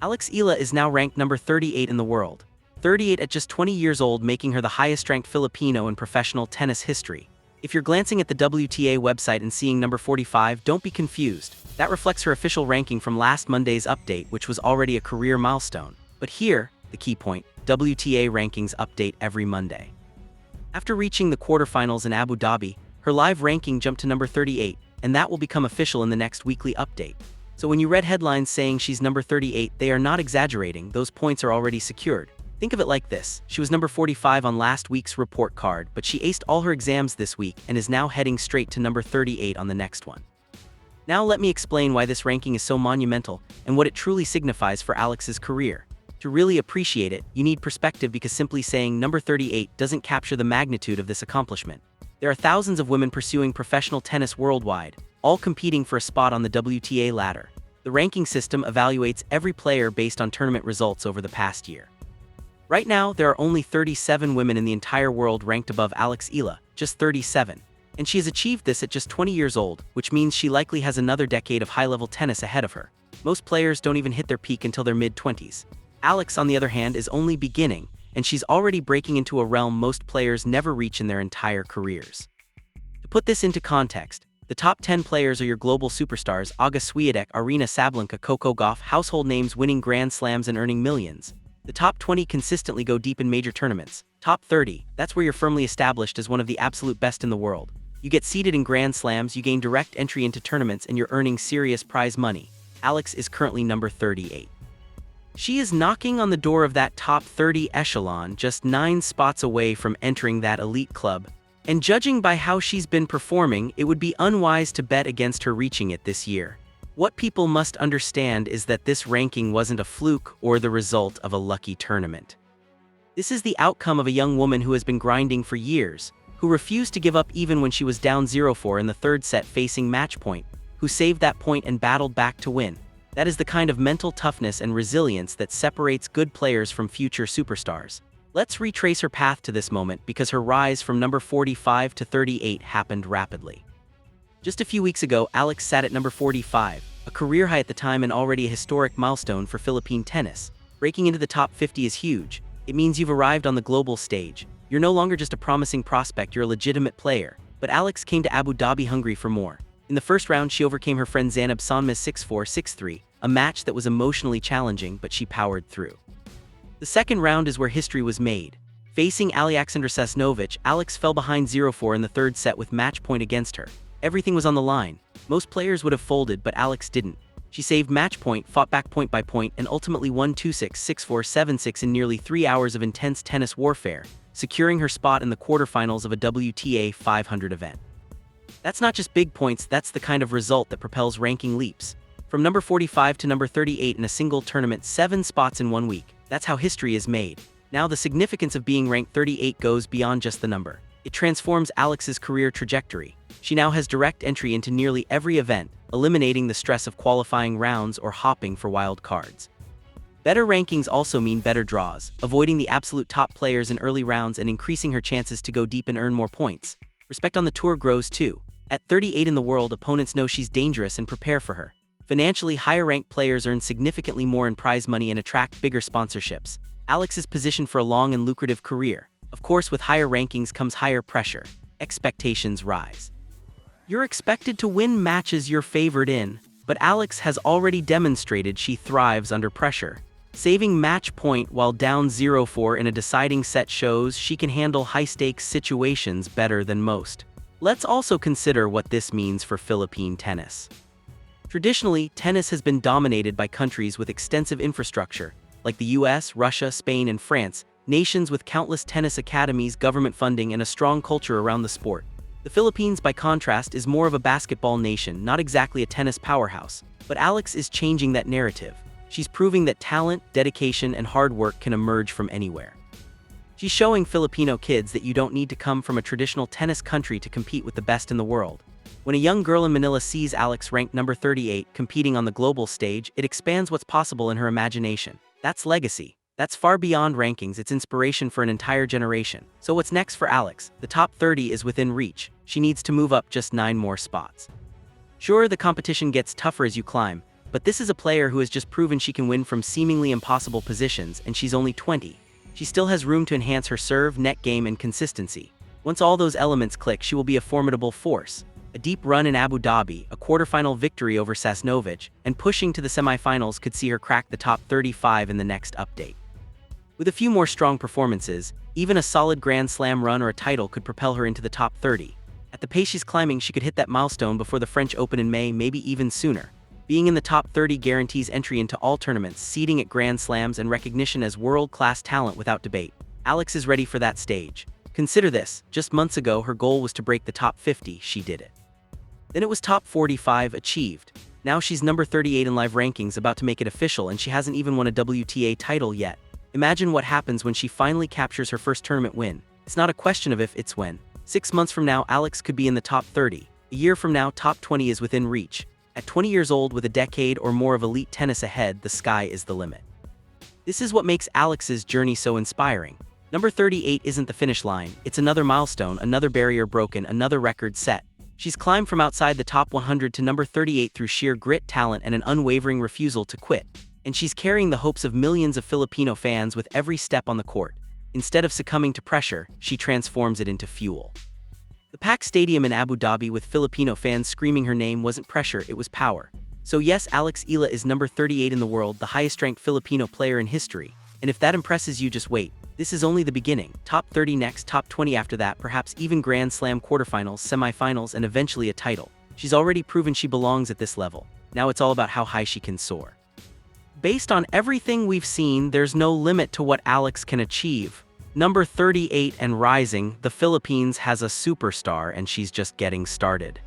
Eala is now ranked number 38 in the world. 38 at just 20 years old, making her the highest-ranked Filipino in professional tennis history. If you're glancing at the WTA website and seeing number 45, don't be confused. That reflects her official ranking from last Monday's update, which was already a career milestone. But here, the key point, WTA rankings update every Monday. After reaching the quarterfinals in Abu Dhabi, her live ranking jumped to number 38, and that will become official in the next weekly update. So when you read headlines saying she's number 38, they are not exaggerating, those points are already secured. Think of it like this: she was number 45 on last week's report card, but she aced all her exams this week and is now heading straight to number 38 on the next one. Now let me explain why this ranking is so monumental and what it truly signifies for Alex's career. To really appreciate it, you need perspective, because simply saying number 38 doesn't capture the magnitude of this accomplishment. There are thousands of women pursuing professional tennis worldwide, all competing for a spot on the WTA ladder. The ranking system evaluates every player based on tournament results over the past year. Right now, there are only 37 women in the entire world ranked above Eala, just 37. And she has achieved this at just 20 years old, which means she likely has another decade of high-level tennis ahead of her. Most players don't even hit their peak until their mid-20s. Alex, on the other hand, is only beginning, and she's already breaking into a realm most players never reach in their entire careers. To put this into context, the top 10 players are your global superstars: Aga Swiatek, Aryna Sabalenka, Coco Gauff, household names winning Grand Slams and earning millions. The top 20 consistently go deep in major tournaments. Top 30, that's where you're firmly established as one of the absolute best in the world. You get seeded in Grand Slams, you gain direct entry into tournaments, and you're earning serious prize money. Alex is currently number 38. She is knocking on the door of that top 30 echelon, just 9 spots away from entering that elite club. And judging by how she's been performing, it would be unwise to bet against her reaching it this year. What people must understand is that this ranking wasn't a fluke or the result of a lucky tournament. This is the outcome of a young woman who has been grinding for years, who refused to give up even when she was down 0-4 in the third set facing match point, who saved that point and battled back to win. That is the kind of mental toughness and resilience that separates good players from future superstars. Let's retrace her path to this moment, because her rise from number 45 to 38 happened rapidly. Just a few weeks ago, Alex sat at number 45, a career high at the time and already a historic milestone for Philippine tennis. Breaking into the top 50 is huge. It means you've arrived on the global stage. You're no longer just a promising prospect, you're a legitimate player. But Alex came to Abu Dhabi hungry for more. In the first round, she overcame her friend Zanab Sonmez 6-4, 6-3, a match that was emotionally challenging, but she powered through. The second round is where history was made. Facing Alexandra Sasnovich, Alex fell behind 0-4 in the third set with match point against her. Everything was on the line. Most players would have folded, but Alex didn't. She saved match point, fought back point by point, and ultimately won 2-6, 6-4, 7-6 in nearly 3 hours of intense tennis warfare, securing her spot in the quarterfinals of a WTA 500 event. That's not just big points, that's the kind of result that propels ranking leaps. From number 45 to number 38 in a single tournament, 7 spots in 1 week. That's how history is made. Now the significance of being ranked 38 goes beyond just the number. It transforms Alex's career trajectory. She now has direct entry into nearly every event, eliminating the stress of qualifying rounds or hopping for wild cards. Better rankings also mean better draws, avoiding the absolute top players in early rounds and increasing her chances to go deep and earn more points. Respect on the tour grows too. At 38 in the world, opponents know she's dangerous and prepare for her. Financially, higher-ranked players earn significantly more in prize money and attract bigger sponsorships. Alex is positioned for a long and lucrative career. Of course, with higher rankings comes higher pressure. Expectations rise. You're expected to win matches you're favored in, but Alex has already demonstrated she thrives under pressure. Saving match point while down 0-4 in a deciding set shows she can handle high-stakes situations better than most. Let's also consider what this means for Philippine tennis. Traditionally, tennis has been dominated by countries with extensive infrastructure, like the US, Russia, Spain, and France, nations with countless tennis academies, government funding, and a strong culture around the sport. The Philippines, by contrast, is more of a basketball nation, not exactly a tennis powerhouse. But Alex is changing that narrative. She's proving that talent, dedication, and hard work can emerge from anywhere. She's showing Filipino kids that you don't need to come from a traditional tennis country to compete with the best in the world. When a young girl in Manila sees Alex ranked number 38 competing on the global stage, it expands what's possible in her imagination. That's legacy. That's far beyond rankings, it's inspiration for an entire generation. So what's next for Alex? The top 30 is within reach. She needs to move up just 9 more spots. Sure, the competition gets tougher as you climb, But this is a player who has just proven she can win from seemingly impossible positions, and she's only 20. She still has room to enhance her serve, net game, and consistency. Once all those elements click, she will be a formidable force. A deep run in Abu Dhabi, a quarterfinal victory over Sasnovich, and pushing to the semifinals could see her crack the top 35 in the next update. With a few more strong performances, even a solid Grand Slam run or a title could propel her into the top 30. At the pace she's climbing, she could hit that milestone before the French Open in May, maybe even sooner. Being in the top 30 guarantees entry into all tournaments, seeding at Grand Slams, and recognition as world-class talent without debate. Alex is ready for that stage. Consider this, just months ago her goal was to break the top 50, she did it. Then it was top 45, achieved. Now she's number 38 in live rankings, about to make it official, and she hasn't even won a WTA title yet. Imagine what happens when she finally captures her first tournament win. It's not a question of if, it's when. 6 months from now, Alex could be in the top 30. A year from now, top 20 is within reach. At 20 years old, with a decade or more of elite tennis ahead, the sky is the limit. This is what makes Alex's journey so inspiring. Number 38 isn't the finish line, it's another milestone, another barrier broken, another record set. She's climbed from outside the top 100 to number 38 through sheer grit, talent, and an unwavering refusal to quit. And she's carrying the hopes of millions of Filipino fans with every step on the court. Instead of succumbing to pressure, she transforms it into fuel. The packed stadium in Abu Dhabi with Filipino fans screaming her name wasn't pressure, it was power. So yes, Alex Eala is number 38 in the world, the highest-ranked Filipino player in history. And if that impresses you, just wait. This is only the beginning. Top 30 next, top 20 after that, perhaps even Grand Slam quarterfinals, semifinals, and eventually a title. She's already proven she belongs at this level. Now it's all about how high she can soar. Based on everything we've seen, there's no limit to what Alex can achieve. Number 38 and rising, the Philippines has a superstar, and she's just getting started.